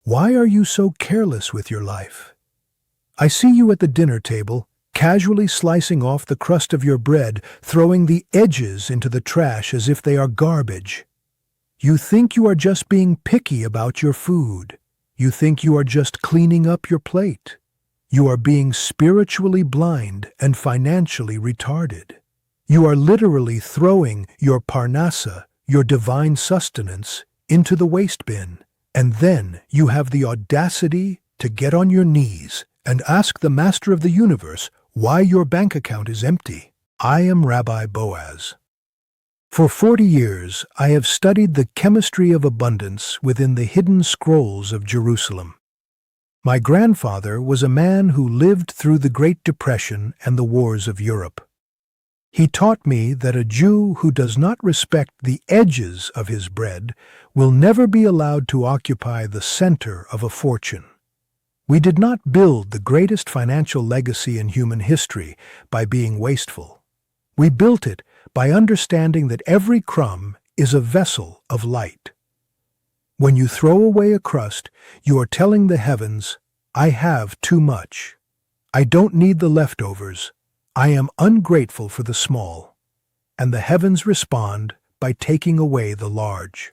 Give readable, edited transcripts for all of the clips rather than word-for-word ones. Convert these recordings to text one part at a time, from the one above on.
Why are you so careless with your life? I see you at the dinner table, casually slicing off the crust of your bread, throwing the edges into the trash as if they are garbage. You think you are just being picky about your food. You think you are just cleaning up your plate. You are being spiritually blind and financially retarded. You are literally throwing your parnasa, your divine sustenance, into the waste bin. And then you have the audacity to get on your knees and ask the Master of the Universe why your bank account is empty. I am Rabbi Boaz. For 40 years, I have studied the chemistry of abundance within the hidden scrolls of Jerusalem. My grandfather was a man who lived through the Great Depression and the wars of Europe. He taught me that a Jew who does not respect the edges of his bread will never be allowed to occupy the center of a fortune. We did not build the greatest financial legacy in human history by being wasteful. We built it by understanding that every crumb is a vessel of light. When you throw away a crust, you are telling the heavens, I have too much. I don't need the leftovers. I am ungrateful for the small. And the heavens respond by taking away the large.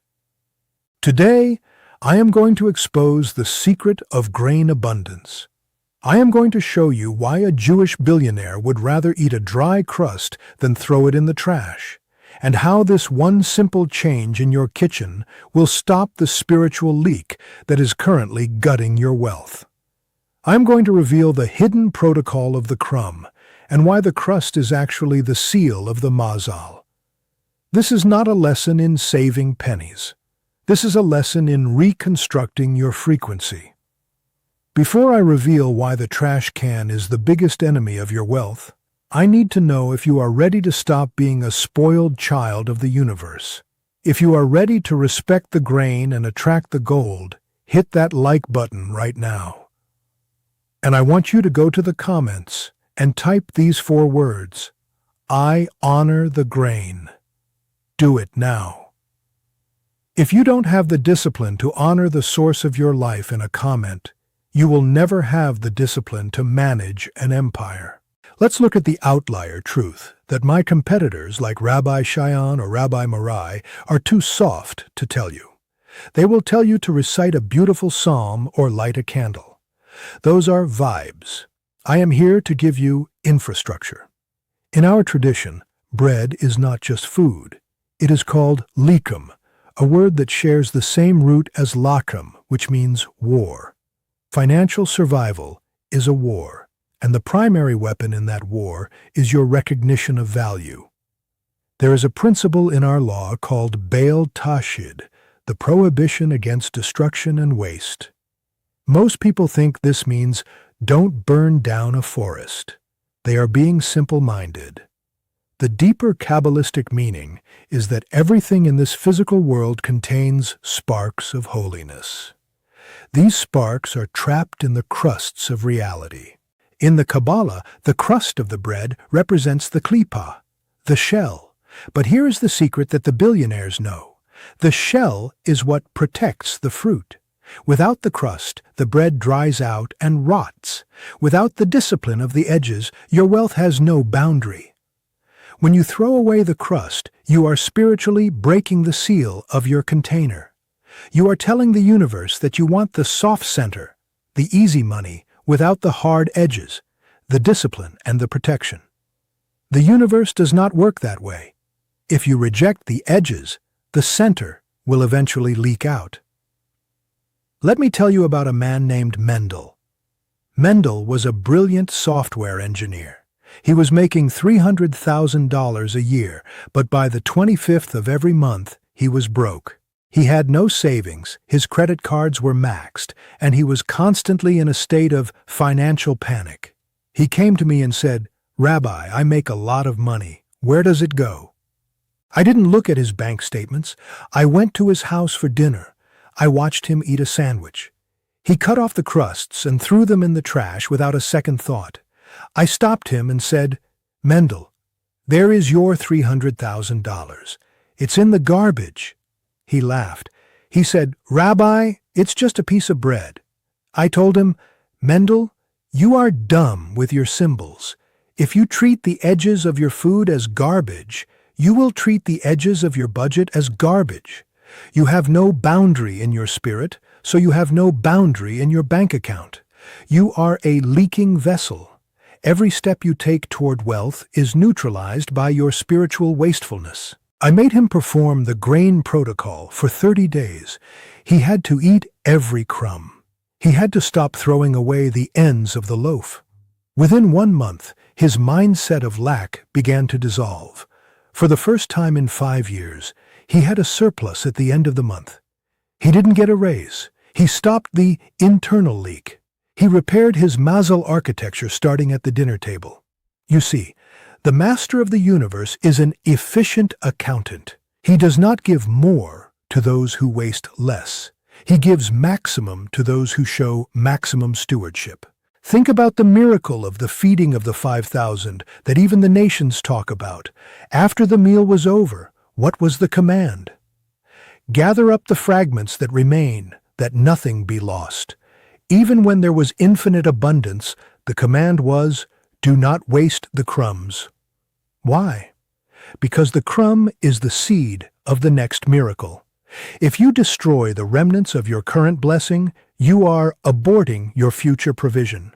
Today, I am going to expose the secret of grain abundance. I am going to show you why a Jewish billionaire would rather eat a dry crust than throw it in the trash, and how this one simple change in your kitchen will stop the spiritual leak that is currently gutting your wealth. I am going to reveal the hidden protocol of the crumb, and why the crust is actually the seal of the mazal. This is not a lesson in saving pennies. This is a lesson in reconstructing your frequency. Before I reveal why the trash can is the biggest enemy of your wealth, I need to know if you are ready to stop being a spoiled child of the universe. If you are ready to respect the grain and attract the gold, hit that like button right now. And I want you to go to the comments and type these 4 words. I honor the grain. Do it now. If you don't have the discipline to honor the source of your life in a comment, you will never have the discipline to manage an empire. Let's look at the outlier truth that my competitors like Rabbi Shayan or Rabbi Marai are too soft to tell you. They will tell you to recite a beautiful psalm or light a candle. Those are vibes. I am here to give you infrastructure. In our tradition, bread is not just food. It is called likum, a word that shares the same root as lakum, which means war. Financial survival is a war, and the primary weapon in that war is your recognition of value. There is a principle in our law called Baal Tashid, the prohibition against destruction and waste. Most people think this means don't burn down a forest. They are being simple-minded. The deeper Kabbalistic meaning is that everything in this physical world contains sparks of holiness. These sparks are trapped in the crusts of reality. In the Kabbalah, the crust of the bread represents the klipa, the shell. But here is the secret that the billionaires know. The shell is what protects the fruit. Without the crust, the bread dries out and rots. Without the discipline of the edges, your wealth has no boundary. When you throw away the crust, you are spiritually breaking the seal of your container. You are telling the universe that you want the soft center, the easy money, without the hard edges, the discipline and the protection. The universe does not work that way. If you reject the edges, the center will eventually leak out. Let me tell you about a man named Mendel. Mendel was a brilliant software engineer. He was making $300,000 a year, but by the 25th of every month, he was broke. He had no savings, his credit cards were maxed, and he was constantly in a state of financial panic. He came to me and said, "Rabbi, I make a lot of money. Where does it go?" I didn't look at his bank statements. I went to his house for dinner. I watched him eat a sandwich. He cut off the crusts and threw them in the trash without a second thought. I stopped him and said, "Mendel, there is your $300,000. It's in the garbage." He laughed. He said, "Rabbi, It's just a piece of bread. I told him, Mendel, you are dumb with your symbols. If you treat the edges of your food as garbage, you will treat the edges of your budget as garbage. You have no boundary in your spirit, so you have no boundary in your bank account. You are a leaking vessel. Every step you take toward wealth is neutralized by your spiritual wastefulness. I made him perform the grain protocol for 30 days. He had to eat every crumb. He had to stop throwing away the ends of the loaf. Within 1 month, his mindset of lack began to dissolve. For the first time in 5 years, he had a surplus at the end of the month. He didn't get a raise. He stopped the internal leak. He repaired his mazel architecture starting at the dinner table. You see, the master of the universe is an efficient accountant. He does not give more to those who waste less. He gives maximum to those who show maximum stewardship. Think about the miracle of the feeding of the 5,000 that even the nations talk about. After the meal was over, what was the command? Gather up the fragments that remain, that nothing be lost. Even when there was infinite abundance, the command was, do not waste the crumbs. Why? Because the crumb is the seed of the next miracle. If you destroy the remnants of your current blessing, you are aborting your future provision.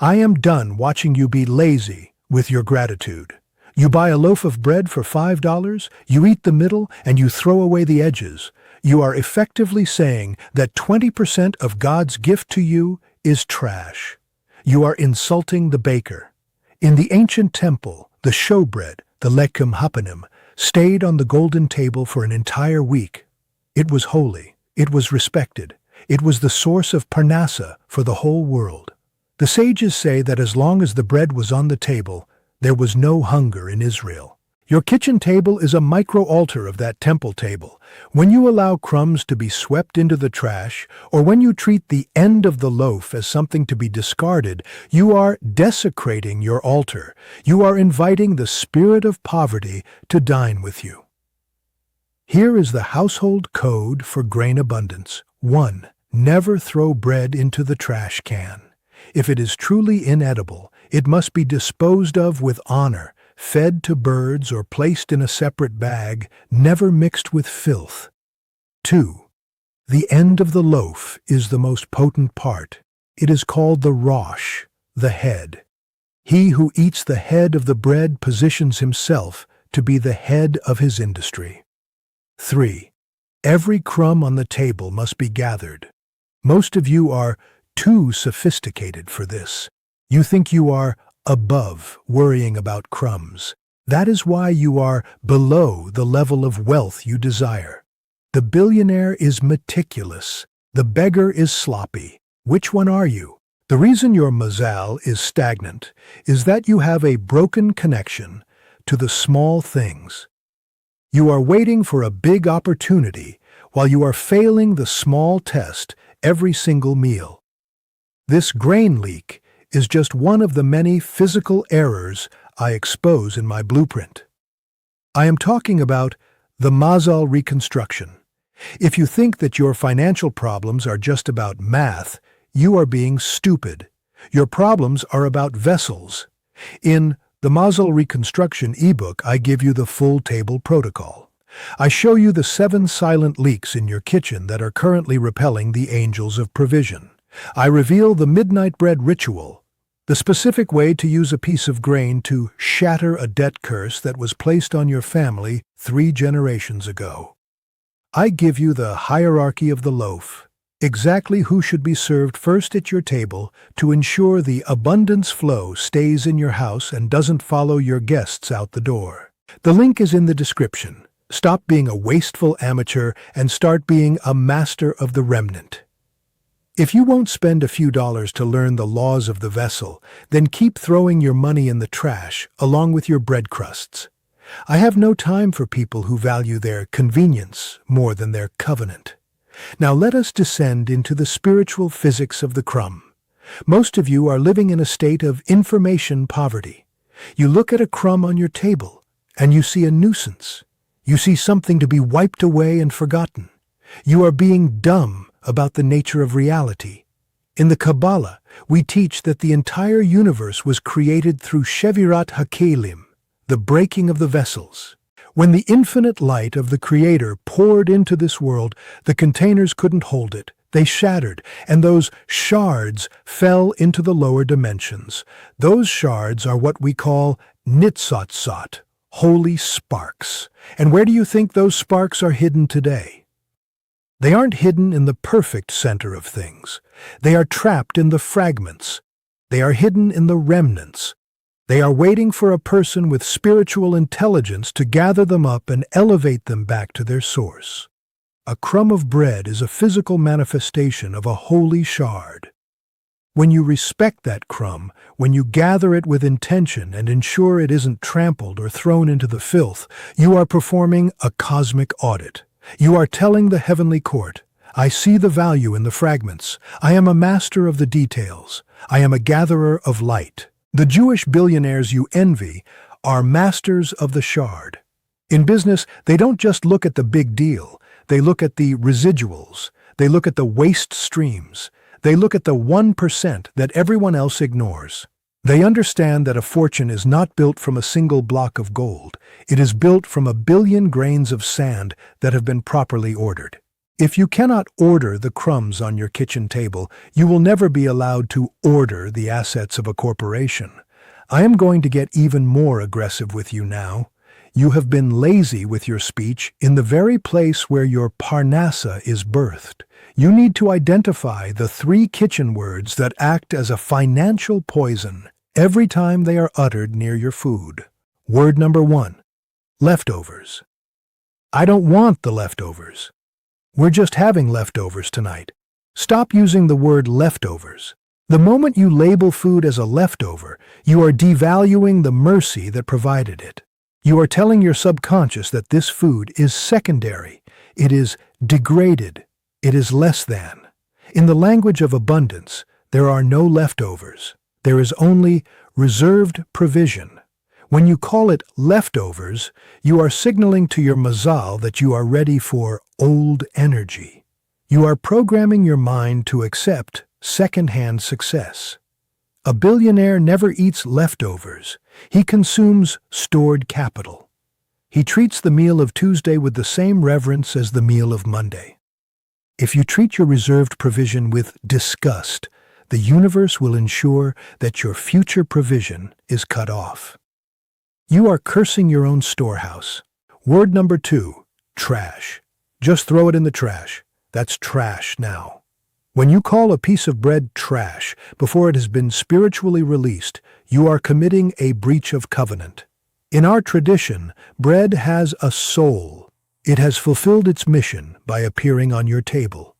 I am done watching you be lazy with your gratitude. You buy a loaf of bread for $5, you eat the middle, and you throw away the edges. You are effectively saying that 20% of God's gift to you is trash. You are insulting the baker. In the ancient temple, the showbread, the lechem hapanim, stayed on the golden table for an entire week. It was holy. It was respected. It was the source of parnassa for the whole world. The sages say that as long as the bread was on the table, there was no hunger in Israel. Your kitchen table is a micro-altar of that temple table. When you allow crumbs to be swept into the trash, or when you treat the end of the loaf as something to be discarded, you are desecrating your altar. You are inviting the spirit of poverty to dine with you. Here is the household code for grain abundance. 1. Never throw bread into the trash can. If it is truly inedible, it must be disposed of with honor, fed to birds or placed in a separate bag, never mixed with filth. 2. The end of the loaf is the most potent part. It is called the rosh, the head. He who eats the head of the bread positions himself to be the head of his industry. 3. Every crumb on the table must be gathered. Most of you are too sophisticated for this. You think you are above worrying about crumbs. That is why you are below the level of wealth you desire. The billionaire is meticulous. The beggar is sloppy. Which one are you? The reason your mazal is stagnant is that you have a broken connection to the small things. You are waiting for a big opportunity while you are failing the small test every single meal. This grain leak is just one of the many physical errors I expose in my blueprint. I am talking about the mazal reconstruction. If you think that your financial problems are just about math, you are being stupid. Your problems are about vessels. In the Mazal Reconstruction ebook, I give you the full table protocol. I show you the 7 silent leaks in your kitchen that are currently repelling the angels of provision. I reveal the midnight bread ritual, the specific way to use a piece of grain to shatter a debt curse that was placed on your family 3 generations ago. I give you the hierarchy of the loaf, exactly who should be served first at your table to ensure the abundance flow stays in your house and doesn't follow your guests out the door. The link is in the description. Stop being a wasteful amateur and start being a master of the remnant. If you won't spend a few dollars to learn the laws of the vessel, then keep throwing your money in the trash along with your bread crusts. I have no time for people who value their convenience more than their covenant. Now let us descend into the spiritual physics of the crumb. Most of you are living in a state of information poverty. You look at a crumb on your table and you see a nuisance. You see something to be wiped away and forgotten. You are being dumb about the nature of reality. In the Kabbalah, we teach that the entire universe was created through Shevirat HaKelim, the breaking of the vessels. When the infinite light of the Creator poured into this world, the containers couldn't hold it. They shattered, and those shards fell into the lower dimensions. Those shards are what we call nitzotzot, holy sparks. And where do you think those sparks are hidden today? They aren't hidden in the perfect center of things. They are trapped in the fragments. They are hidden in the remnants. They are waiting for a person with spiritual intelligence to gather them up and elevate them back to their source. A crumb of bread is a physical manifestation of a holy shard. When you respect that crumb, when you gather it with intention and ensure it isn't trampled or thrown into the filth, you are performing a cosmic audit. You are telling the heavenly court, I see the value in the fragments. I am a master of the details. I am a gatherer of light. The Jewish billionaires you envy are masters of the shard. In business, they don't just look at the big deal. They look at the residuals. They look at the waste streams. They look at the 1% that everyone else ignores. They understand that a fortune is not built from a single block of gold. It is built from a billion grains of sand that have been properly ordered. If you cannot order the crumbs on your kitchen table, you will never be allowed to order the assets of a corporation. I am going to get even more aggressive with you now. You have been lazy with your speech in the very place where your parnassa is birthed. You need to identify the 3 kitchen words that act as a financial poison every time they are uttered near your food. Word number 1, leftovers. I don't want the leftovers. We're just having leftovers tonight. Stop using the word leftovers. The moment you label food as a leftover, you are devaluing the mercy that provided it. You are telling your subconscious that this food is secondary. It is degraded. It is less than. In the language of abundance, there are no leftovers. There is only reserved provision. When you call it leftovers, you are signaling to your mazal that you are ready for old energy. You are programming your mind to accept second-hand success. A billionaire never eats leftovers. He consumes stored capital. He treats the meal of Tuesday with the same reverence as the meal of Monday. If you treat your reserved provision with disgust, the universe will ensure that your future provision is cut off. You are cursing your own storehouse. Word number 2, trash. Just throw it in the trash. That's trash now. When you call a piece of bread trash before it has been spiritually released, you are committing a breach of covenant. In our tradition, bread has a soul. It has fulfilled its mission by appearing on your table.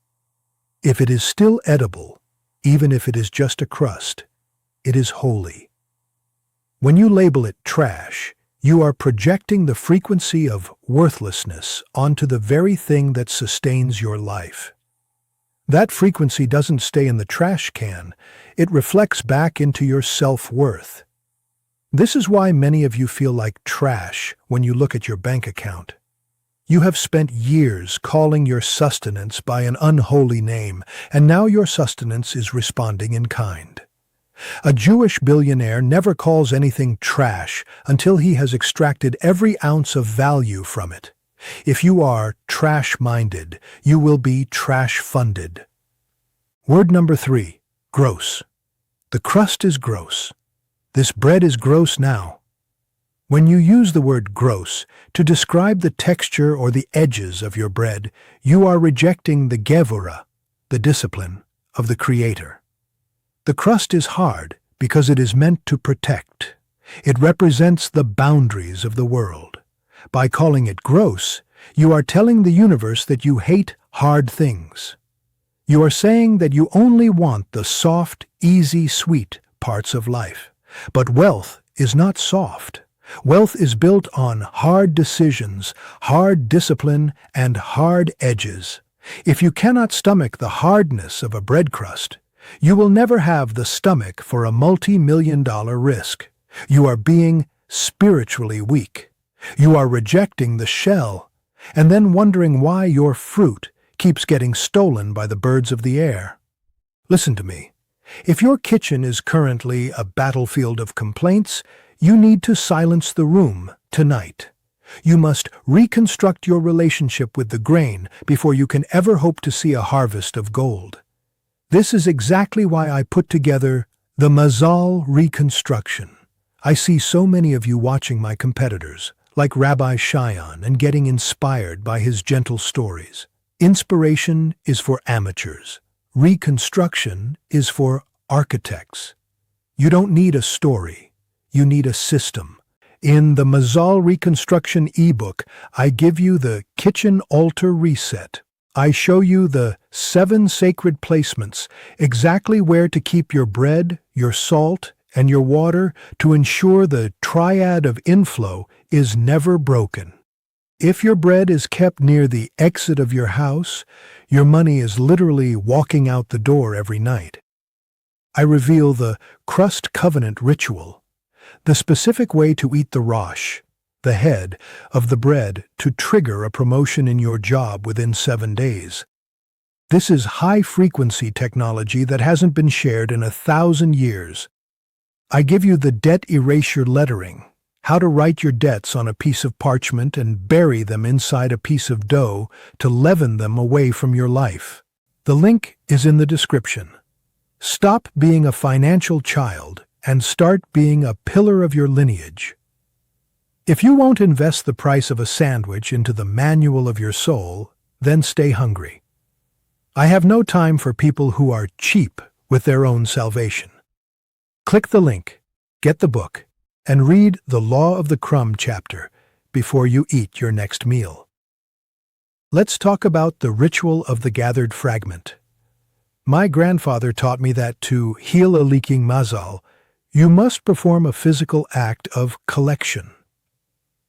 If it is still edible, even if it is just a crust, it is holy. When you label it trash, you are projecting the frequency of worthlessness onto the very thing that sustains your life. That frequency doesn't stay in the trash can. It reflects back into your self-worth. This is why many of you feel like trash when you look at your bank account. You have spent years calling your sustenance by an unholy name, and now your sustenance is responding in kind. A Jewish billionaire never calls anything trash until he has extracted every ounce of value from it. If you are trash-minded, you will be trash-funded. Word number 3, gross. The crust is gross. This bread is gross now. When you use the word gross to describe the texture or the edges of your bread, you are rejecting the gevura, the discipline, of the Creator. The crust is hard because it is meant to protect. It represents the boundaries of the world. By calling it gross, you are telling the universe that you hate hard things. You are saying that you only want the soft, easy, sweet parts of life. But wealth is not soft. Wealth is built on hard decisions, hard discipline, and hard edges. If you cannot stomach the hardness of a bread crust, you will never have the stomach for a multi-million-dollar risk. You are being spiritually weak. You are rejecting the shell, and then wondering why your fruit keeps getting stolen by the birds of the air. Listen to me. If your kitchen is currently a battlefield of complaints, you need to silence the room tonight. You must reconstruct your relationship with the grain before you can ever hope to see a harvest of gold. This is exactly why I put together the Mazal Reconstruction. I see so many of you watching my competitors, like Rabbi Cheyenne, and getting inspired by his gentle stories. Inspiration is for amateurs. Reconstruction is for architects. You don't need a story. You need a system. In the Mazal Reconstruction ebook, I give you the kitchen altar reset. I show you the 7 sacred placements, exactly where to keep your bread, your salt, and your water to ensure the triad of inflow is never broken. If your bread is kept near the exit of your house, your money is literally walking out the door every night. I reveal the crust covenant ritual, the specific way to eat the rosh, the head, of the bread to trigger a promotion in your job within 7 days. This is high-frequency technology that hasn't been shared in 1,000 years. I give you the debt erasure lettering, how to write your debts on a piece of parchment and bury them inside a piece of dough to leaven them away from your life. The link is in the description. Stop being a financial child and start being a pillar of your lineage. If you won't invest the price of a sandwich into the manual of your soul, then stay hungry. I have no time for people who are cheap with their own salvation. Click the link, get the book, and read the Law of the Crumb chapter before you eat your next meal. Let's talk about the ritual of the gathered fragment. My grandfather taught me that to heal a leaking mazal, you must perform a physical act of collection.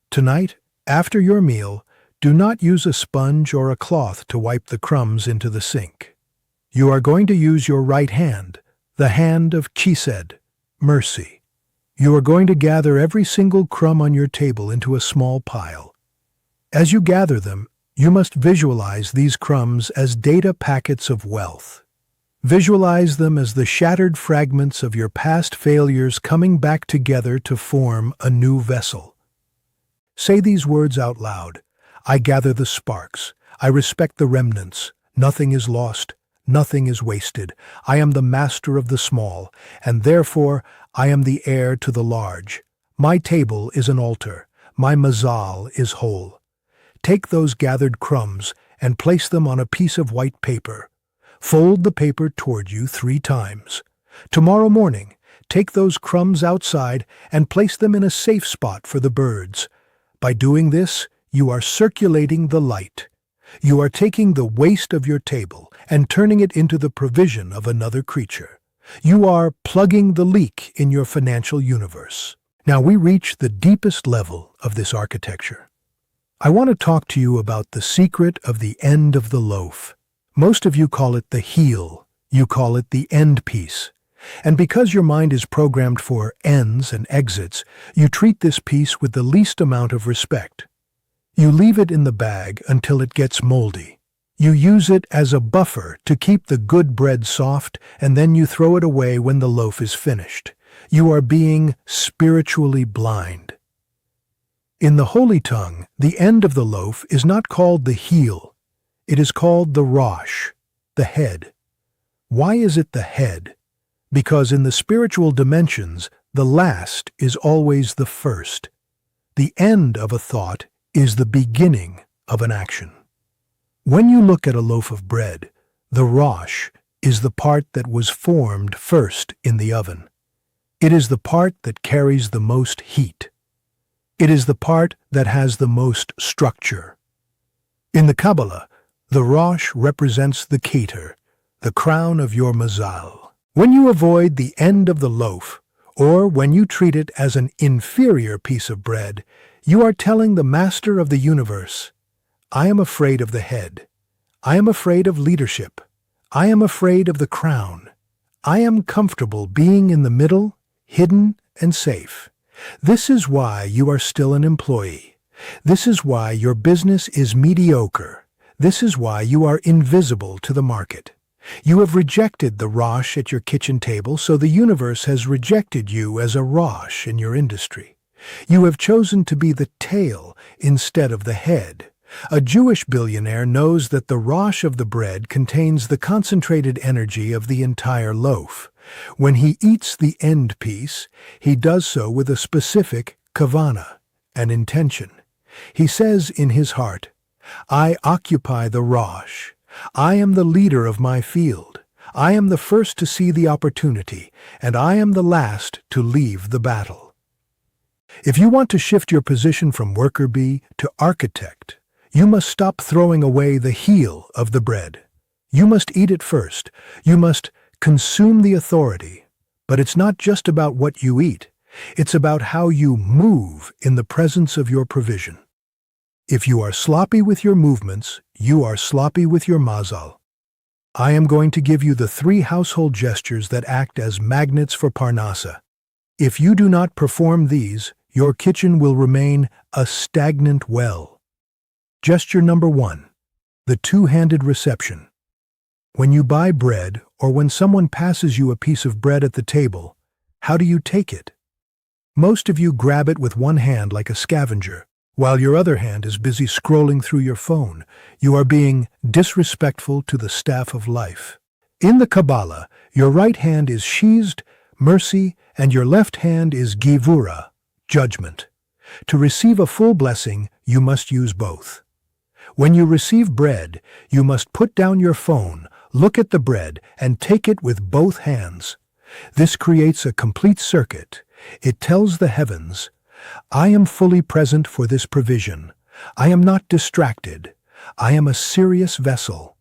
Tonight, after your meal, do not use a sponge or a cloth to wipe the crumbs into the sink. You are going to use your right hand, the hand of chesed, mercy. You are going to gather every single crumb on your table into a small pile. As you gather them, you must visualize these crumbs as data packets of wealth. Visualize them as the shattered fragments of your past failures coming back together to form a new vessel. Say these words out loud. I gather the sparks. I respect the remnants. Nothing is lost. Nothing is wasted. I am the master of the small, and therefore I am the heir to the large. My table is an altar. My mazal is whole. Take those gathered crumbs and place them on a piece of white paper. Fold the paper toward you 3 times. Tomorrow morning, take those crumbs outside and place them in a safe spot for the birds. By doing this, you are circulating the light. You are taking the waste of your table and turning it into the provision of another creature. You are plugging the leak in your financial universe. Now we reach the deepest level of this architecture. I want to talk to you about the secret of the end of the loaf. Most of you call it the heel. You call it the end piece. And because your mind is programmed for ends and exits, you treat this piece with the least amount of respect. You leave it in the bag until it gets moldy. You use it as a buffer to keep the good bread soft, and then you throw it away when the loaf is finished. You are being spiritually blind. In the Holy Tongue, the end of the loaf is not called the heel. It is called the rosh, the head. Why is it the head? Because in the spiritual dimensions, the last is always the first. The end of a thought is the beginning of an action. When you look at a loaf of bread, the rosh is the part that was formed first in the oven. It is the part that carries the most heat. It is the part that has the most structure. In the Kabbalah, the rosh represents the keter, the crown of your mazal. When you avoid the end of the loaf, or when you treat it as an inferior piece of bread, you are telling the master of the universe, I am afraid of the head. I am afraid of leadership. I am afraid of the crown. I am comfortable being in the middle, hidden and safe. This is why you are still an employee. This is why your business is mediocre. This is why you are invisible to the market. You have rejected the Rosh at your kitchen table, so the universe has rejected you as a Rosh in your industry. You have chosen to be the tail instead of the head. A Jewish billionaire knows that the Rosh of the bread contains the concentrated energy of the entire loaf. When he eats the end piece, he does so with a specific kavana, an intention. He says in his heart, "I occupy the Rosh. I am the leader of my field. I am the first to see the opportunity, and I am the last to leave the battle." If you want to shift your position from worker bee to architect, you must stop throwing away the heel of the bread. You must eat it first. You must consume the authority. But it's not just about what you eat. It's about how you move in the presence of your provision. If you are sloppy with your movements, you are sloppy with your mazal. I am going to give you the 3 household gestures that act as magnets for Parnassa. If you do not perform these, your kitchen will remain a stagnant well. Gesture number 1, the 2-handed reception. When you buy bread or when someone passes you a piece of bread at the table, how do you take it? Most of you grab it with one hand like a scavenger, while your other hand is busy scrolling through your phone. You are being disrespectful to the staff of life. In the Kabbalah, your right hand is sheathed, mercy, and your left hand is givura, judgment. To receive a full blessing, you must use both. When you receive bread, you must put down your phone, look at the bread, and take it with both hands. This creates a complete circuit. It tells the heavens, "I am fully present for this provision. I am not distracted. I am a serious vessel."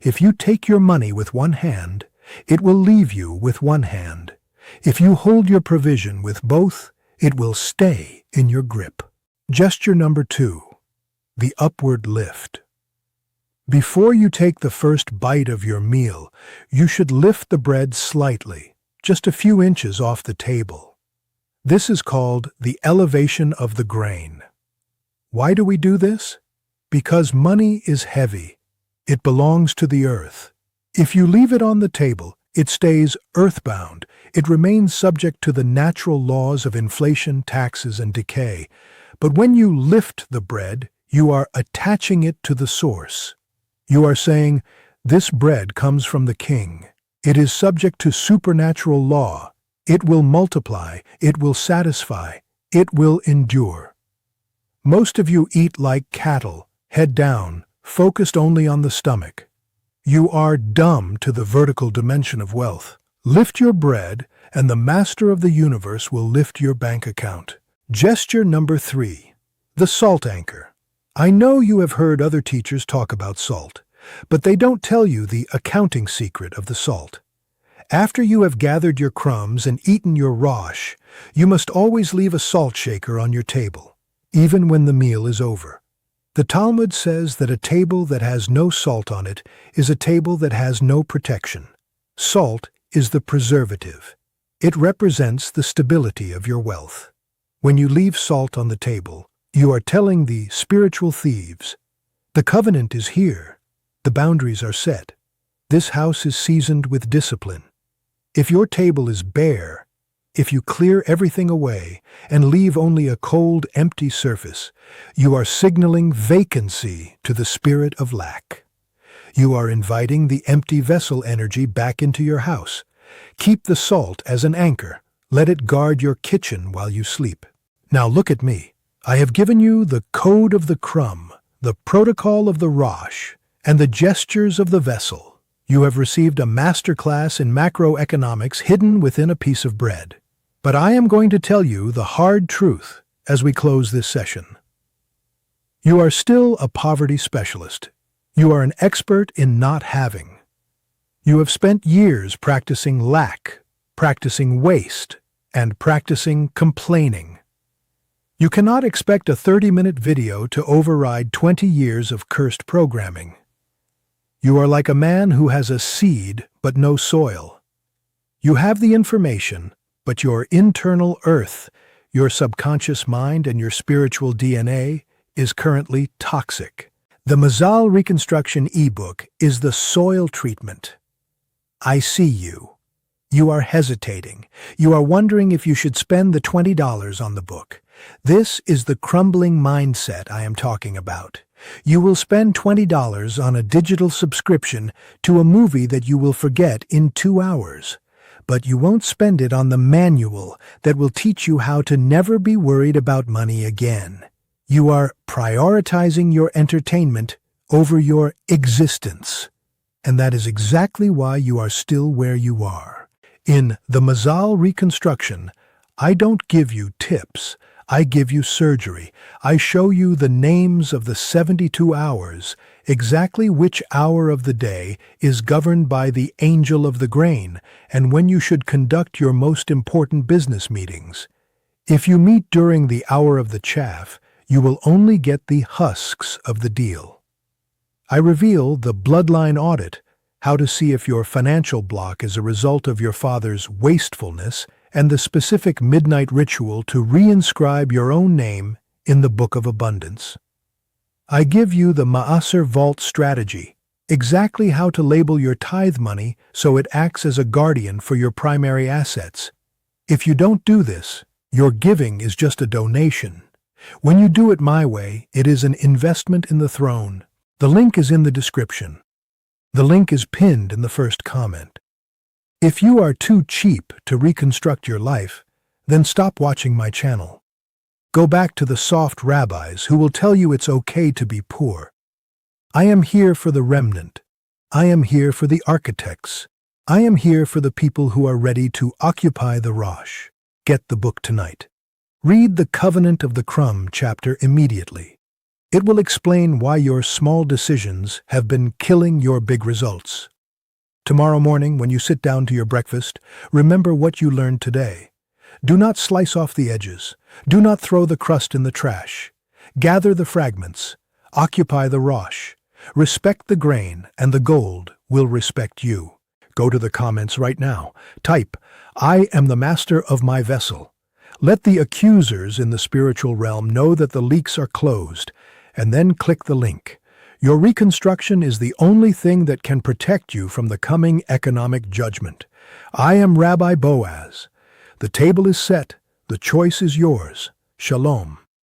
If you take your money with one hand, it will leave you with one hand. If you hold your provision with both, it will stay in your grip. Gesture number 2, the upward lift. Before you take the first bite of your meal, you should lift the bread slightly, just a few inches off the table. This is called the elevation of the grain. Why do we do this? Because money is heavy. It belongs to the earth. If you leave it on the table, it stays earthbound. It remains subject to the natural laws of inflation, taxes, and decay. But when you lift the bread, you are attaching it to the source. You are saying, "This bread comes from the king. It is subject to supernatural law. It will multiply, it will satisfy, it will endure." Most of you eat like cattle, head down, focused only on the stomach. You are dumb to the vertical dimension of wealth. Lift your bread, and the master of the universe will lift your bank account. Gesture number 3, the salt anchor. I know you have heard other teachers talk about salt, but they don't tell you the accounting secret of the salt. After you have gathered your crumbs and eaten your rosh, you must always leave a salt shaker on your table, even when the meal is over. The Talmud says that a table that has no salt on it is a table that has no protection. Salt is the preservative. It represents the stability of your wealth. When you leave salt on the table, you are telling the spiritual thieves, "The covenant is here. The boundaries are set. This house is seasoned with discipline." If your table is bare, if you clear everything away and leave only a cold, empty surface, you are signaling vacancy to the spirit of lack. You are inviting the empty vessel energy back into your house. Keep the salt as an anchor. Let it guard your kitchen while you sleep. Now look at me. I have given you the code of the crumb, the protocol of the rosh, and the gestures of the vessel. You have received a masterclass in macroeconomics hidden within a piece of bread. But I am going to tell you the hard truth as we close this session. You are still a poverty specialist. You are an expert in not having. You have spent years practicing lack, practicing waste, and practicing complaining. You cannot expect a 30-minute video to override 20 years of cursed programming. You are like a man who has a seed but no soil. You have the information, but your internal earth, your subconscious mind and your spiritual DNA is currently toxic. The Mazal Reconstruction ebook is the soil treatment. I see you. You are hesitating. You are wondering if you should spend the $20 on the book. This is the crumbling mindset I am talking about. You will spend $20 on a digital subscription to a movie that you will forget in 2 hours. But you won't spend it on the manual that will teach you how to never be worried about money again. You are prioritizing your entertainment over your existence. And that is exactly why you are still where you are. In the Mazal Reconstruction, I don't give you tips. I give you surgery. I show you the names of the 72 hours, exactly which hour of the day is governed by the angel of the grain, and when you should conduct your most important business meetings. If you meet during the hour of the chaff, you will only get the husks of the deal. I reveal the bloodline audit, how to see if your financial block is a result of your father's wastefulness, and the specific midnight ritual to reinscribe your own name in the Book of Abundance. I give you the Maaser Vault strategy, exactly how to label your tithe money so it acts as a guardian for your primary assets. If you don't do this, your giving is just a donation. When you do it my way, it is an investment in the throne. The link is in the description. The link is pinned in the first comment. If you are too cheap to reconstruct your life, then stop watching my channel. Go back to the soft rabbis who will tell you it's okay to be poor. I am here for the remnant. I am here for the architects. I am here for the people who are ready to occupy the Rosh. Get the book tonight. Read the Covenant of the CRUMBS chapter immediately. It will explain why your small decisions have been killing your big results. Tomorrow morning, when you sit down to your breakfast, remember what you learned today. Do not slice off the edges. Do not throw the crust in the trash. Gather the fragments. Occupy the Rosh. Respect the grain, and the gold will respect you. Go to the comments right now. Type, "I am the master of my vessel." Let the accusers in the spiritual realm know that the leaks are closed, and then click the link. Your reconstruction is the only thing that can protect you from the coming economic judgment. I am Rabbi Boaz. The table is set. The choice is yours. Shalom.